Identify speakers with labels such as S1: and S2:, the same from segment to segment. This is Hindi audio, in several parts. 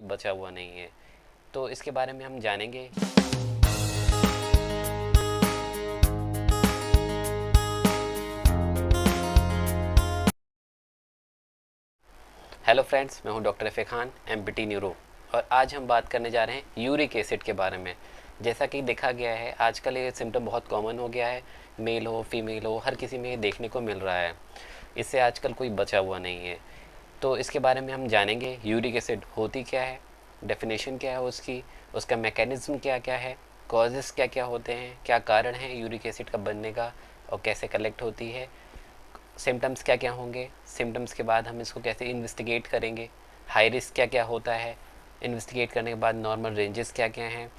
S1: बचा हुआ नहीं है। तो इसके बारे में हम जानेंगे। हेलो फ्रेंड्स, मैं हूं doctor F A Khan, empty neuro, और आज हम बात करने जा रहे हैं यूरिक एसिड के बारे में। जैसा कि देखा गया है आजकल ये सिम्टम बहुत कॉमन हो गया है, मेल हो फीमेल हो हर किसी में ये देखने को मिल रहा है। इससे आजकल कोई बचा हुआ नहीं है। तो इसके बारे में हम जानेंगे यूरिक एसिड होती क्या है, डेफिनेशन क्या है उसकी, उसका मैकेनिज्म क्या क्या है, कॉजेज़ क्या क्या होते हैं, क्या कारण है यूरिक एसिड का बनने का और कैसे कलेक्ट होती है, सिम्टम्स क्या क्या होंगे, सिम्टम्स के बाद हम इसको कैसे इन्वेस्टिगेट करेंगे, हाई रिस्क क्या क्या होता है, इन्वेस्टिगेट करने के बाद नॉर्मल रेंजेस क्या क्या हैं,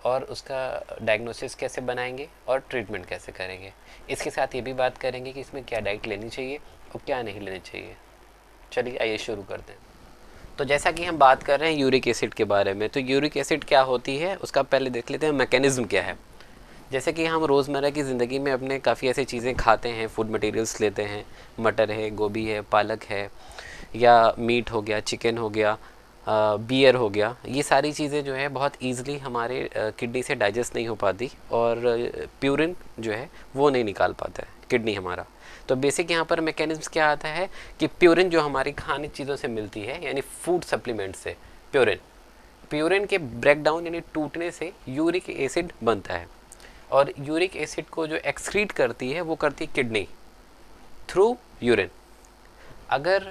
S1: और उसका डायग्नोसिस कैसे बनाएंगे और ट्रीटमेंट कैसे करेंगे। इसके साथ ये भी बात करेंगे कि इसमें क्या डाइट लेनी चाहिए और क्या नहीं लेनी चाहिए। चलिए आइए शुरू करते हैं। तो जैसा कि हम बात कर रहे हैं यूरिक एसिड के बारे में, तो यूरिक एसिड क्या होती है उसका पहले देख लेते हैं मैकेनिज़्म क्या है। जैसे कि हम रोज़मर्रा की ज़िंदगी में अपने काफ़ी ऐसी चीज़ें खाते हैं, फूड मटेरियल्स लेते हैं, मटर है, गोभी है, पालक है, या मीट हो गया, चिकन हो गया, बियर हो गया। ये सारी चीज़ें जो है बहुत ईज़िली हमारे किडनी से डाइजेस्ट नहीं हो पाती और प्यूरिन जो है वो नहीं निकाल पाता है किडनी हमारा। तो बेसिक यहाँ पर मैकेनिज्म क्या आता है कि प्यूरिन जो हमारी खाने चीज़ों से मिलती है, यानी फूड सप्लीमेंट से प्यूरिन के ब्रेकडाउन यानी टूटने से यूरिक एसिड बनता है। और यूरिक एसिड को जो एक्सक्रीट करती है वो करती है किडनी थ्रू यूरिन। अगर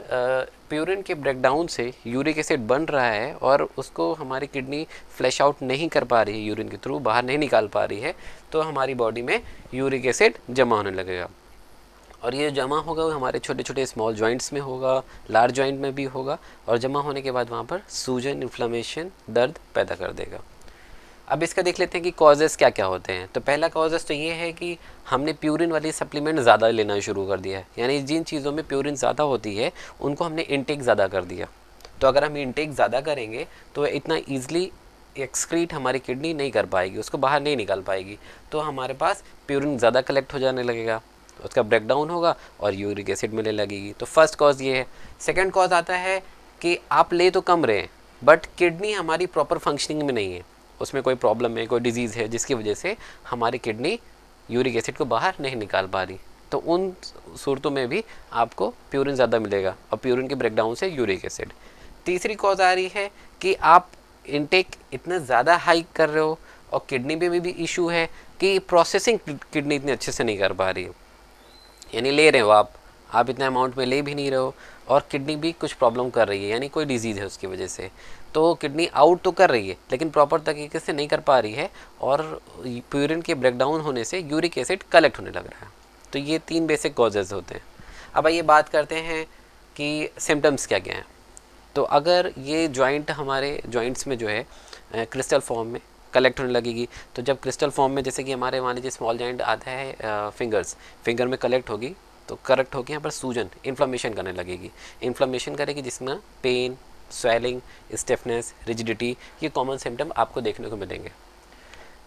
S1: प्यूरिन के ब्रेकडाउन से यूरिक एसिड बन रहा है और उसको हमारी किडनी फ्लैश आउट नहीं कर पा रही है, यूरिन के थ्रू बाहर नहीं निकाल पा रही है, तो हमारी बॉडी में यूरिक एसिड जमा होने लगेगा। और ये जमा होगा वो हमारे छोटे छोटे स्मॉल जॉइंट्स में होगा, लार्ज जॉइंट में भी होगा, और जमा होने के बाद वहाँ पर सूजन, इन्फ्लेमेशन, दर्द पैदा कर देगा। अब इसका देख लेते हैं कि कॉजेज़ क्या क्या होते हैं। तो पहला कॉजेज़ तो ये है कि हमने प्यूरिन वाली सप्लीमेंट ज़्यादा लेना शुरू कर दिया है, यानी जिन चीज़ों में प्यूरिन ज़्यादा होती है उनको हमने इनटेक ज़्यादा कर दिया। तो अगर हम इनटेक ज़्यादा करेंगे तो इतना ईजिली एक्सक्रीट हमारी किडनी नहीं कर पाएगी, उसको बाहर नहीं निकाल पाएगी, तो हमारे पास प्यूरिन ज़्यादा कलेक्ट हो जाने लगेगा, उसका ब्रेकडाउन होगा और यूरिक एसिड मिलने लगेगी। तो फर्स्ट कॉज ये है। सेकेंड कॉज आता है कि आप ले तो कम रहे हैं बट किडनी हमारी प्रॉपर फंक्शनिंग में नहीं है, उसमें कोई प्रॉब्लम है, कोई डिजीज़ है जिसकी वजह से हमारी किडनी यूरिक एसिड को बाहर नहीं निकाल पा रही। तो उन सूरतों में भी आपको प्यूरिन ज़्यादा मिलेगा और प्यूरिन के ब्रेकडाउन से यूरिक एसिड। तीसरी कॉज आ रही है कि आप इनटेक इतना ज़्यादा हाई कर रहे हो और किडनी में भी इशू है कि प्रोसेसिंग किडनी इतने अच्छे से नहीं कर पा रही है, यानी ले रहे हो आप इतना अमाउंट में ले भी नहीं रहे हो और किडनी भी कुछ प्रॉब्लम कर रही है, यानी कोई डिजीज़ है उसकी वजह से। तो किडनी आउट तो कर रही है लेकिन प्रॉपर तरीके से नहीं कर पा रही है और प्यूरिन के ब्रेकडाउन होने से यूरिक एसिड कलेक्ट होने लग रहा है। तो ये 3 बेसिक कॉजेज़ होते हैं। अब आइए बात करते हैं कि सिम्टम्स क्या क्या हैं। तो अगर ये जॉइंट हमारे जॉइंट्स में जो है क्रिस्टल फॉर्म में कलेक्ट होने लगेगी, तो जब क्रिस्टल फॉर्म में जैसे कि हमारे मान लीजिए स्मॉल जॉइंट आता है फिंगर में कलेक्ट होगी, तो करेक्ट होगी यहाँ पर सूजन, इन्फ्लेमेशन करने लगेगी, इन्फ्लेमेशन करेगी जिसमें पेन, स्वेलिंग, स्टिफनेस, रिजिडिटी, ये कॉमन सिम्टम आपको देखने को मिलेंगे।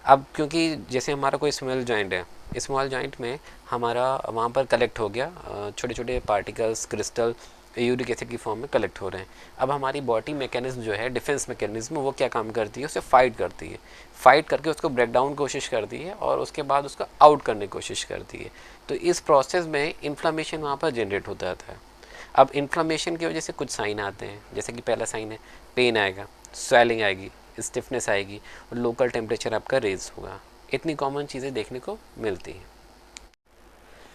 S1: अब क्योंकि जैसे हमारा कोई स्मॉल जॉइंट है, स्मॉल जॉइंट में हमारा वहाँ पर कलेक्ट हो गया छोटे छोटे पार्टिकल्स, क्रिस्टल यूरिक एसिड की फॉर्म में कलेक्ट हो रहे हैं। अब हमारी बॉडी मैकेनिज्म जो है, डिफेंस मैकेनिज्म, वो क्या काम करती है, उसे फाइट करती है, फाइट करके उसको ब्रेक डाउन कोशिश करती है और उसके बाद उसको आउट करने की कोशिश करती है। तो इस प्रोसेस में इन्फ्लेमेशन वहाँ पर जनरेट होता रहता है। अब इन्फ्लेमेशन की वजह से कुछ साइन आते हैं, जैसे कि पहला साइन है पेन आएगा, स्वेलिंग आएगी, स्टिफनेस आएगी और लोकल टेम्परेचर आपका रेज होगा। इतनी कॉमन चीज़ें देखने को मिलती हैं।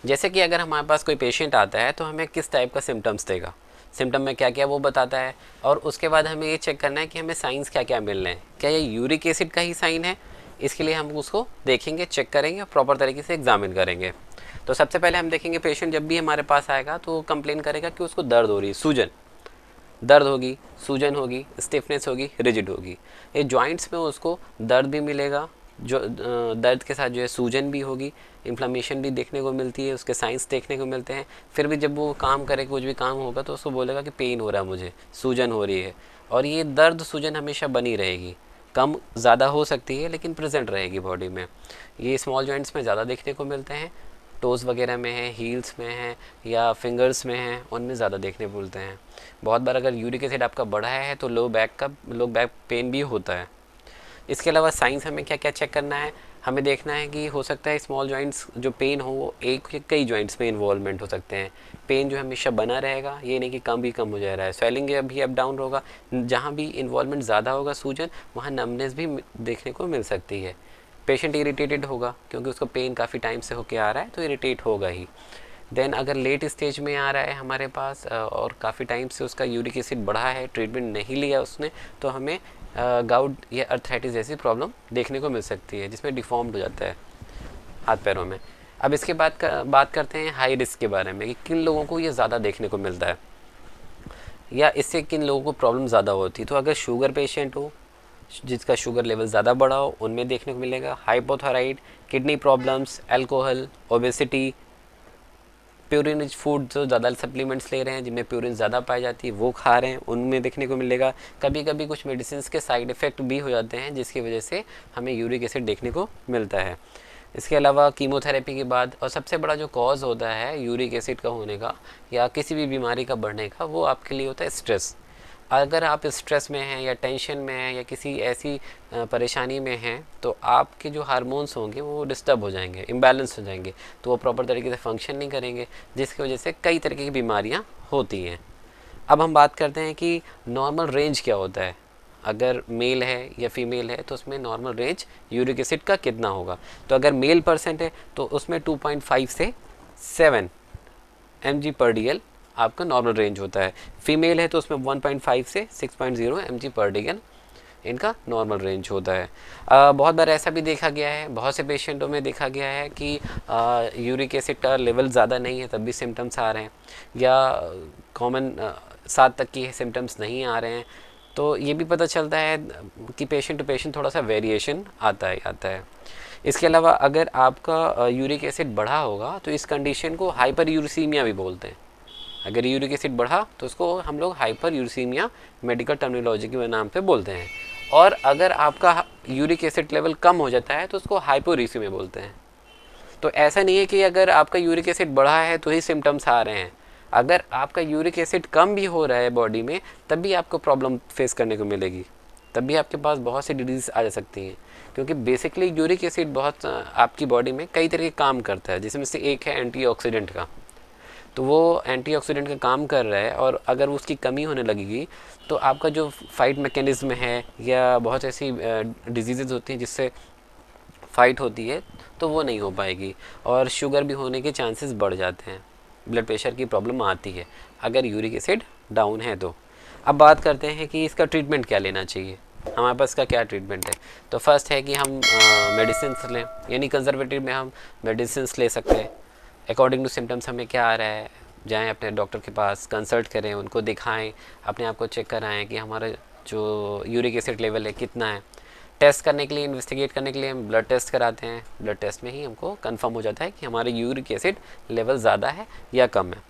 S1: जैसे कि अगर हमारे पास कोई पेशेंट आता है तो हमें किस टाइप का सिम्टम्स देगा, सिम्टम में क्या क्या वो बताता है, और उसके बाद हमें ये चेक करना है कि हमें साइंस क्या क्या मिल रहे हैं, क्या ये यूरिक एसिड का ही साइन है। इसके लिए हम उसको देखेंगे, चेक करेंगे, प्रॉपर तरीके से एग्जामिन करेंगे। तो सबसे पहले हम देखेंगे पेशेंट जब भी हमारे पास आएगा तो वो कंप्लेन करेगा कि उसको दर्द हो रही है, दर्द होगी, सूजन होगी, स्टिफनेस होगी, रिजिड होगी। ये जॉइंट्स में उसको दर्द भी मिलेगा, जो दर्द के साथ जो है सूजन भी होगी, इन्फ्लेमेशन भी देखने को मिलती है, उसके साइंस देखने को मिलते हैं। फिर भी जब वो काम करे, कुछ भी काम होगा तो उसको बोलेगा कि पेन हो रहा है, मुझे सूजन हो रही है। और ये दर्द सूजन हमेशा बनी रहेगी, कम ज़्यादा हो सकती है लेकिन प्रेजेंट रहेगी बॉडी में। ये स्मॉल जॉइंट्स में ज़्यादा देखने को मिलते हैं। टोज़ वगैरह में है, हील्स में है या फिंगर्स में है, उनमें ज़्यादा देखने मिलते हैं। बहुत बार अगर यूरिक एसिड आपका बढ़ा है तो लो बैक पेन भी होता है। इसके अलावा साइंस हमें क्या क्या चेक करना है, हमें देखना है कि हो सकता है स्मॉल जॉइंट्स जो पेन हो वो एक या कई जॉइंट्स में इन्वॉल्वमेंट हो सकते हैं। पेन जो हमेशा बना रहेगा, ये नहीं कि कम भी कम हो जा रहा है। स्वेलिंग भी अप डाउन होगा, जहाँ भी इन्वॉल्वमेंट ज़्यादा होगा सूजन, वहाँ नमनेस भी देखने को मिल सकती है। पेशेंट इरिटेटेड होगा क्योंकि उसको पेन काफ़ी टाइम से होके आ रहा है, तो इरिटेट होगा ही। देन अगर लेट स्टेज में आ रहा है हमारे पास और काफ़ी टाइम से उसका यूरिक एसिड बढ़ा है, ट्रीटमेंट नहीं लिया उसने, तो हमें गाउट या अर्थराइटिस जैसी प्रॉब्लम देखने को मिल सकती है, जिसमें डिफॉर्म्ड हो जाता है हाथ पैरों में। अब इसके बाद बात करते हैं हाई रिस्क के बारे में कि किन लोगों को ये ज़्यादा देखने को मिलता है या इससे किन लोगों को प्रॉब्लम ज़्यादा होती है। तो अगर शुगर पेशेंट हो, जिसका शुगर लेवल ज़्यादा बढ़ा हो, उनमें देखने को मिलेगा। Hypothyroid, kidney problems, alcohol, obesity, purine rich food जो ज़्यादा सप्लीमेंट्स ले रहे हैं जिनमें प्यूरिन ज़्यादा पाई जाती है वो खा रहे हैं, उनमें देखने को मिलेगा। कभी कभी कुछ मेडिसिन के साइड इफ़ेक्ट भी हो जाते हैं जिसकी वजह से हमें यूरिक एसिड देखने को मिलता है। इसके अलावा कीमोथेरेपी के बाद और सबसे बड़ा जो कॉज होता है यूरिक एसिड का होने का या किसी भी बीमारी का बढ़ने का, वो आपके लिए होता है स्ट्रेस। अगर आप स्ट्रेस में हैं या टेंशन में हैं या किसी ऐसी परेशानी में हैं, तो आपके जो हार्मोन्स होंगे वो डिस्टर्ब हो जाएंगे, इम्बैलेंस हो जाएंगे, तो वो प्रॉपर तरीके से फंक्शन नहीं करेंगे, जिसकी वजह से कई तरीके की बीमारियां होती हैं। अब हम बात करते हैं कि नॉर्मल रेंज क्या होता है। अगर मेल है या फीमेल है तो उसमें नॉर्मल रेंज यूरिक एसिड का कितना होगा। तो अगर मेल परसेंट है तो उसमें 2.5 से 7 mg/dl आपका नॉर्मल रेंज होता है। फीमेल है तो उसमें 1.5 से 6.0 mg/dl इनका नॉर्मल रेंज होता है। बहुत बार ऐसा भी देखा गया है, बहुत से पेशेंटों में देखा गया है कि यूरिक एसिड का लेवल ज़्यादा नहीं है तब भी सिम्टम्स आ रहे हैं, या कॉमन 7 तक की सिम्टम्स नहीं आ रहे हैं। तो ये भी पता चलता है कि पेशेंट टू पेशेंट थोड़ा सा वेरिएशन आता है। इसके अलावा अगर आपका यूरिक एसिड बढ़ा होगा तो इस कंडीशन को हाइपर यूरिसीमिया भी बोलते हैं। अगर यूरिक एसिड बढ़ा तो उसको हम लोग हाइपर यूरिसीमिया मेडिकल टर्मिनोलॉजी के नाम पे बोलते हैं। और अगर आपका यूरिक एसिड लेवल कम हो जाता है तो उसको हाइपोरीसीमिया बोलते हैं। तो ऐसा नहीं है कि अगर आपका यूरिक एसिड बढ़ा है तो ही सिम्टम्स आ रहे हैं। अगर आपका यूरिक एसिड कम भी हो रहा है बॉडी में, तब भी आपको प्रॉब्लम फेस करने को मिलेगी, तब भी आपके पास बहुत सी डिजीज़ आ जा सकती हैं। क्योंकि बेसिकली यूरिक एसिड बहुत आपकी बॉडी में कई तरह के काम करता है, जिसमें से एक है एंटीऑक्सीडेंट का। तो वो एंटीऑक्सीडेंट का काम कर रहा है और अगर उसकी कमी होने लगेगी तो आपका जो फाइट मैकेनिज्म है या बहुत ऐसी डिजीज़ होती हैं जिससे फाइट होती है, तो वो नहीं हो पाएगी और शुगर भी होने के चांसेस बढ़ जाते हैं, ब्लड प्रेशर की प्रॉब्लम आती है अगर यूरिक एसिड डाउन है तो। अब बात करते हैं कि इसका ट्रीटमेंट क्या लेना चाहिए, हमारे पास का क्या ट्रीटमेंट है। तो फर्स्ट है कि हम मेडिसिन लें, यानी कंजर्वेटिव में हम मेडिसिन ले सकते हैं। अकॉर्डिंग टू सिम्टम्स हमें क्या आ रहा है, जाएं अपने डॉक्टर के पास, कंसल्ट करें, उनको दिखाएं, अपने आप को चेक कराएं कि हमारा जो यूरिक एसिड लेवल है कितना है। टेस्ट करने के लिए, इन्वेस्टिगेट करने के लिए हम ब्लड टेस्ट कराते हैं। ब्लड टेस्ट में ही हमको कंफर्म हो जाता है कि हमारे यूरिक एसिड लेवल ज़्यादा है या कम है,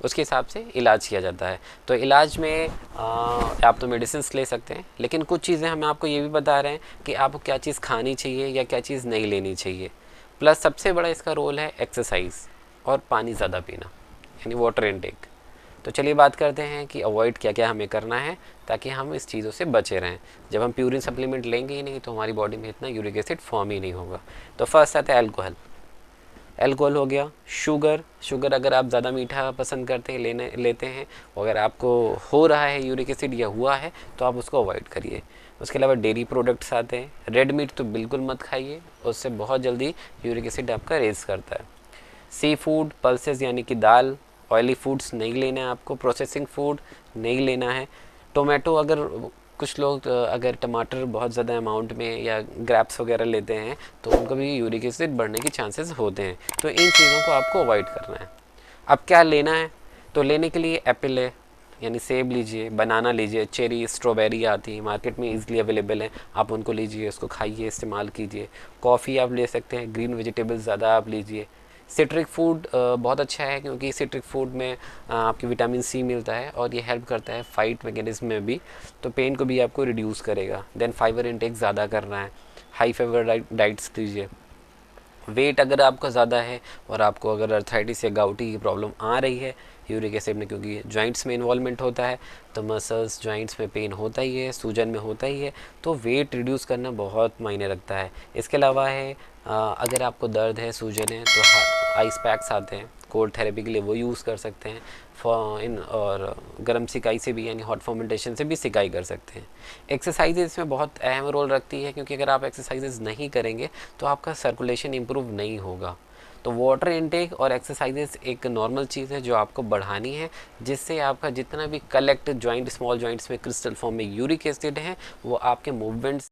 S1: उसके हिसाब से इलाज किया जाता है। तो इलाज में आप तो मेडिसिन ले सकते हैं, लेकिन कुछ चीज़ें हम आपको ये भी बता रहे हैं कि आपको क्या चीज़ खानी चाहिए या क्या चीज़ नहीं लेनी चाहिए। प्लस सबसे बड़ा इसका रोल है एक्सरसाइज और पानी ज़्यादा पीना, यानी वाटर इनटेक। तो चलिए बात करते हैं कि अवॉइड क्या क्या हमें करना है ताकि हम इस चीज़ों से बचे रहें। जब हम प्यूरिन सप्लीमेंट लेंगे ही नहीं तो हमारी बॉडी में इतना यूरिक एसिड फॉर्म ही नहीं होगा। तो फर्स्ट आता है अल्कोहल हो गया। शुगर अगर आप ज़्यादा मीठा पसंद करते हैं, लेते हैं, अगर आपको हो रहा है यूरिक एसिड या हुआ है तो आप उसको अवॉइड करिए। उसके अलावा डेयरी प्रोडक्ट्स आते हैं, रेड मीट तो बिल्कुल मत खाइए, उससे बहुत जल्दी यूरिक एसिड आपका रेज करता है। सी फूड, पल्सेस यानी कि दाल, ऑयली फूड्स नहीं लेना है आपको, प्रोसेसिंग फूड नहीं लेना है। टोमेटो, अगर कुछ लोग अगर टमाटर बहुत ज़्यादा अमाउंट में या ग्रैप्स वगैरह लेते हैं तो उनको भी यूरिक एसिड बढ़ने के चांसेस होते हैं। तो इन चीज़ों को आपको अवॉइड करना है। अब क्या लेना है, तो लेने के लिए एप्पल है, यानी सेब लीजिए, बनाना लीजिए, चेरी, स्ट्रॉबेरी आती है मार्केट में, ईजिली अवेलेबल है, आप उनको लीजिए, उसको खाइए, इस्तेमाल कीजिए। कॉफ़ी आप ले सकते हैं, ग्रीन वेजिटेबल्स ज़्यादा आप लीजिए। सिट्रिक फूड बहुत अच्छा है क्योंकि सिट्रिक फूड में आपकी विटामिन सी मिलता है और ये हेल्प करता है फाइट मैकेनिज्म में भी, तो पेन को भी आपको रिड्यूस करेगा। देन फाइबर इंटेक ज़्यादा करना है, हाई फाइबर डाइट्स लीजिए। वेट अगर आपका ज़्यादा है और आपको अगर अर्थराइटिस या गाउटी की प्रॉब्लम आ रही है यूरिक एसिड में, क्योंकि जॉइंट्स में इन्वॉल्वमेंट होता है तो मसल्स जॉइंट्स में पेन होता ही है, सूजन में होता ही है, तो वेट रिड्यूस करना बहुत मायने रखता है। इसके अलावा है अगर आपको दर्द है, सूजन है, तो आइस पैक्स आते हैं कोल्ड थेरेपी के लिए, वो यूज़ कर सकते हैं। और गर्म सिकाई से भी यानी हॉट फर्मेंटेशन से भी सिकाई कर सकते हैं। एक्सरसाइजेज इसमें बहुत अहम रोल रखती है, क्योंकि अगर आप एक्सरसाइजेज नहीं करेंगे तो आपका सर्कुलेशन इम्प्रूव नहीं होगा। तो वाटर इनटेक और एक्सरसाइजेज एक नॉर्मल चीज़ है जो आपको बढ़ानी है, जिससे आपका जितना भी कलेक्ट जॉइंट, स्मॉल जॉइंट्स में क्रिस्टल फॉर्म में यूरिक एसिड है वो आपके मूवमेंट्स